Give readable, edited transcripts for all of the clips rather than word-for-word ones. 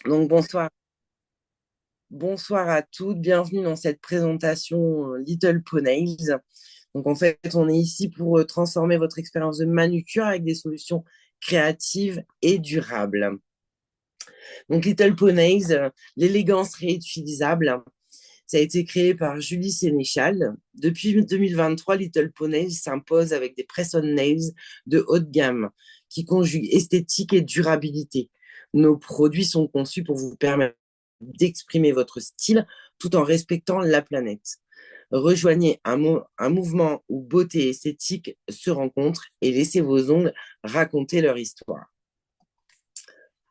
Donc bonsoir à toutes, bienvenue dans cette présentation Little Pony Nails. Donc en fait, on est ici pour transformer votre expérience de manucure avec des solutions créatives et durables. Donc Little Pony Nails, l'élégance réutilisable, ça a été créé par Julie Sénéchal. Depuis 2023, Little Pony Nails s'impose avec des press-on nails de haut de gamme qui conjuguent esthétique et durabilité. Nos produits sont conçus pour vous permettre d'exprimer votre style tout en respectant la planète. Rejoignez un mouvement où beauté et esthétique se rencontrent et laissez vos ongles raconter leur histoire.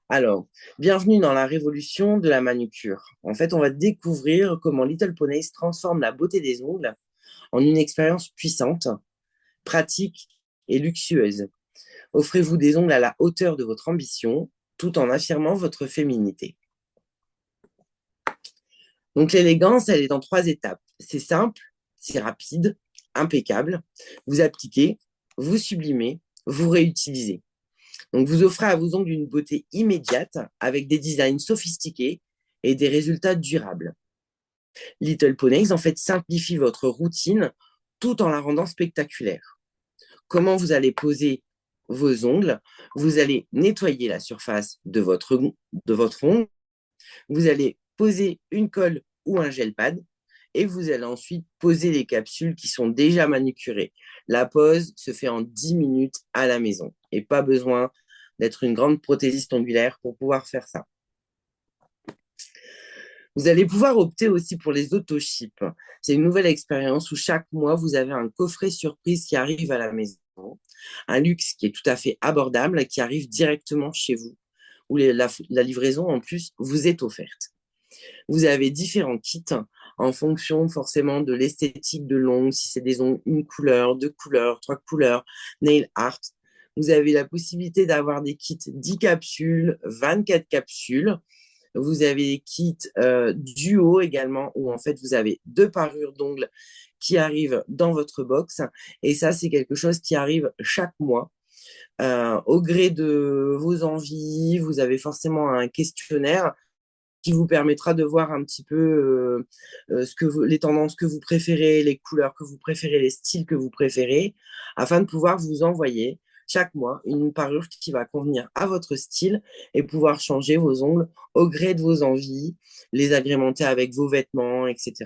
Alors, bienvenue dans la révolution de la manucure. En fait, on va découvrir comment Little Ponies transforme la beauté des ongles en une expérience puissante, pratique et luxueuse. Offrez-vous des ongles à la hauteur de votre ambition tout en affirmant votre féminité. Donc l'élégance, elle est en trois étapes. C'est simple, c'est rapide, impeccable. Vous appliquez, vous sublimez, vous réutilisez. Donc vous offrez à vos ongles une beauté immédiate avec des designs sophistiqués et des résultats durables. Little Ponies, en fait, simplifie votre routine tout en la rendant spectaculaire. Comment vous allez poser vos ongles? Vous allez nettoyer la surface de votre ongle. Vous allez poser une colle ou un gel pad et vous allez ensuite poser les capsules qui sont déjà manucurées. La pose se fait en 10 minutes à la maison et pas besoin d'être une grande prothésiste ongulaire pour pouvoir faire ça. Vous allez pouvoir opter aussi pour les auto-ships. C'est une nouvelle expérience où chaque mois, vous avez un coffret surprise qui arrive à la maison. Un luxe qui est tout à fait abordable, qui arrive directement chez vous, où la livraison, en plus, vous est offerte. Vous avez différents kits en fonction forcément de l'esthétique de l'ongle, si c'est des ongles une couleur, deux couleurs, trois couleurs, nail art. Vous avez la possibilité d'avoir des kits 10 capsules, 24 capsules. Vous avez des kits duo également, où en fait vous avez deux parures d'ongles qui arrivent dans votre box. Et ça, c'est quelque chose qui arrive chaque mois. Au gré de vos envies, vous avez forcément un questionnaire qui vous permettra de voir un petit peu les tendances que vous préférez, les couleurs que vous préférez, les styles que vous préférez, afin de pouvoir vous envoyer chaque mois une parure qui va convenir à votre style et pouvoir changer vos ongles au gré de vos envies, les agrémenter avec vos vêtements, etc.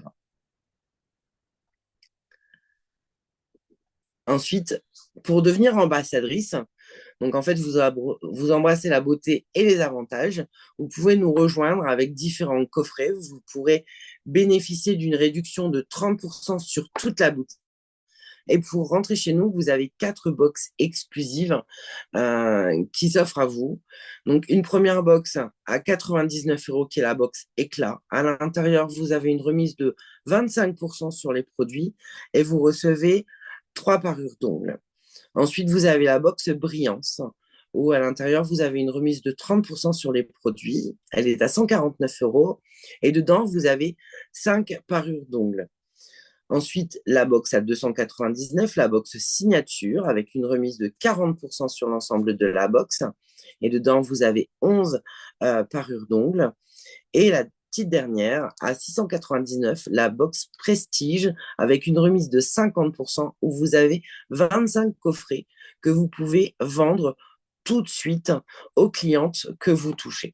Ensuite, pour devenir ambassadrice, donc, en fait, vous embrassez la beauté et les avantages. Vous pouvez nous rejoindre avec différents coffrets. Vous pourrez bénéficier d'une réduction de 30% sur toute la boutique. Et pour rentrer chez nous, vous avez 4 box exclusives qui s'offrent à vous. Donc, une première box à 99 euros qui est la box éclat. À l'intérieur, vous avez une remise de 25% sur les produits et vous recevez 3 parures d'ongles. Ensuite, vous avez la box Brillance, où à l'intérieur, vous avez une remise de 30% sur les produits. Elle est à 149 euros. Et dedans, vous avez 5 parures d'ongles. Ensuite, la box à 299, la box signature, avec une remise de 40% sur l'ensemble de la box. Et dedans, vous avez 11 parures d'ongles. Et la petite dernière, à 699, la box Prestige, avec une remise de 50%, où vous avez 25 coffrets que vous pouvez vendre tout de suite aux clientes que vous touchez.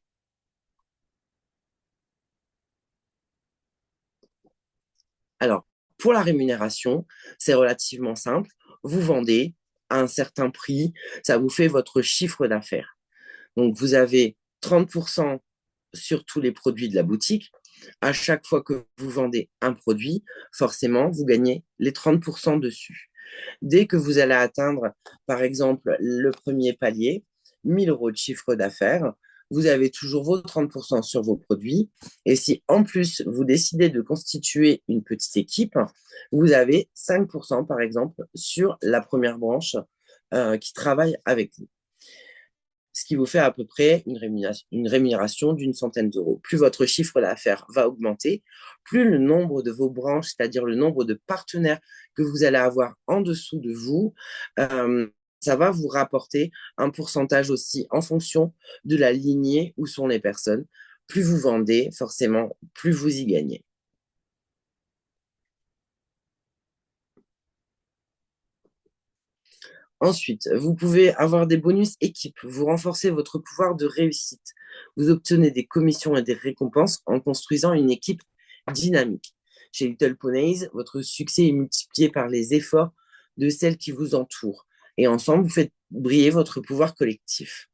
Alors, pour la rémunération, c'est relativement simple. Vous vendez à un certain prix, ça vous fait votre chiffre d'affaires. Donc, vous avez 30% sur tous les produits de la boutique. À chaque fois que vous vendez un produit, forcément, vous gagnez les 30% dessus. Dès que vous allez atteindre, par exemple, le premier palier, 1000 euros de chiffre d'affaires, vous avez toujours vos 30% sur vos produits. Et si en plus vous décidez de constituer une petite équipe, vous avez 5% par exemple sur la première branche qui travaille avec vous, ce qui vous fait à peu près une rémunération d'une centaine d'euros. Plus votre chiffre d'affaires va augmenter, plus le nombre de vos branches, c'est-à-dire le nombre de partenaires que vous allez avoir en dessous de vous, ça va vous rapporter un pourcentage aussi en fonction de la lignée où sont les personnes. plus vous vendez, forcément, plus vous y gagnez. Ensuite, vous pouvez avoir des bonus équipe. Vous renforcez votre pouvoir de réussite. Vous obtenez des commissions et des récompenses en construisant une équipe dynamique. Chez Little Ponies, votre succès est multiplié par les efforts de celles qui vous entourent. Et ensemble, vous faites briller votre pouvoir collectif.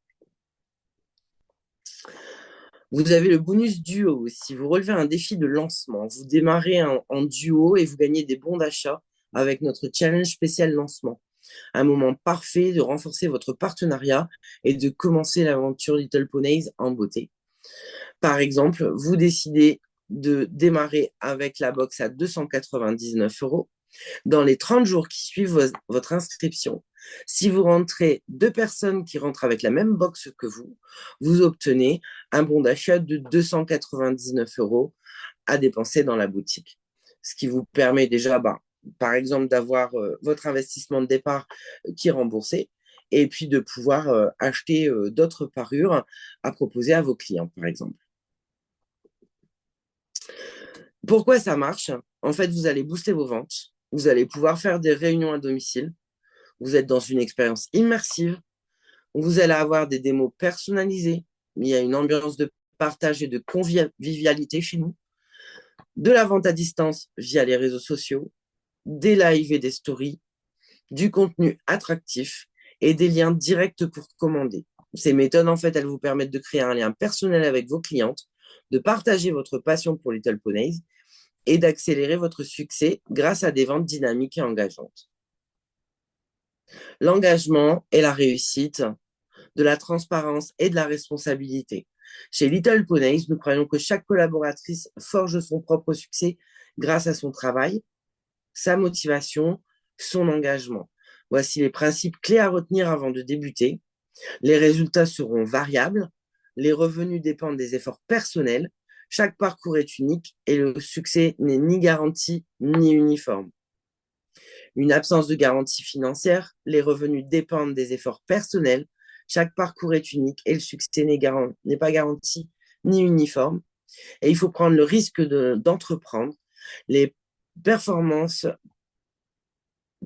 Vous avez le bonus duo. Si vous relevez un défi de lancement, vous démarrez en duo et vous gagnez des bons d'achat avec notre challenge spécial lancement. Un moment parfait de renforcer votre partenariat et de commencer l'aventure Little Ponies en beauté. Par exemple, vous décidez de démarrer avec la box à 299 € dans les 30 jours qui suivent votre inscription. Si vous rentrez deux personnes qui rentrent avec la même box que vous obtenez un bon d'achat de 299 € à dépenser dans la boutique. Ce qui vous permet déjà, par exemple, d'avoir votre investissement de départ qui est remboursé et puis de pouvoir acheter d'autres parures à proposer à vos clients, par exemple. Pourquoi ça marche? En fait, vous allez booster vos ventes, vous allez pouvoir faire des réunions à domicile, vous êtes dans une expérience immersive, vous allez avoir des démos personnalisées, il y a une ambiance de partage et de convivialité chez nous, de la vente à distance via les réseaux sociaux, des lives et des stories, du contenu attractif et des liens directs pour commander. Ces méthodes, en fait, elles vous permettent de créer un lien personnel avec vos clientes, de partager votre passion pour Little Ponies et d'accélérer votre succès grâce à des ventes dynamiques et engageantes. L'engagement et la réussite, de la transparence et de la responsabilité. Chez Little Ponies, nous croyons que chaque collaboratrice forge son propre succès grâce à son travail, sa motivation, son engagement. Voici les principes clés à retenir avant de débuter. Les résultats seront variables, les revenus dépendent des efforts personnels, chaque parcours est unique et le succès n'est ni garanti ni uniforme. Une absence de garantie financière, les revenus dépendent des efforts personnels, chaque parcours est unique et le succès n'est pas garanti ni uniforme. Et il faut prendre le risque d'entreprendre. Les performances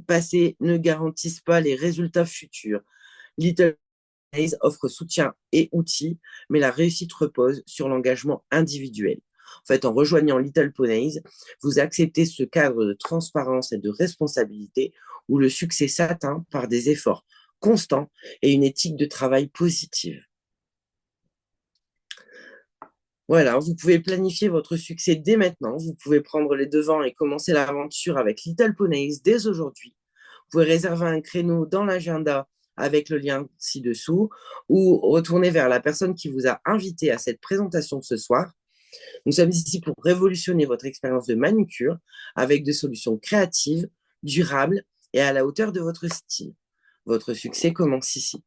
passées ne garantissent pas les résultats futurs. Little Ponies offre soutien et outils, mais la réussite repose sur l'engagement individuel. En fait, en rejoignant Little Ponies, vous acceptez ce cadre de transparence et de responsabilité où le succès s'atteint par des efforts constants et une éthique de travail positive. Voilà, vous pouvez planifier votre succès dès maintenant. Vous pouvez prendre les devants et commencer l'aventure avec Little Ponies dès aujourd'hui. Vous pouvez réserver un créneau dans l'agenda avec le lien ci-dessous ou retourner vers la personne qui vous a invité à cette présentation ce soir. Nous sommes ici pour révolutionner votre expérience de manucure avec des solutions créatives, durables et à la hauteur de votre style. Votre succès commence ici.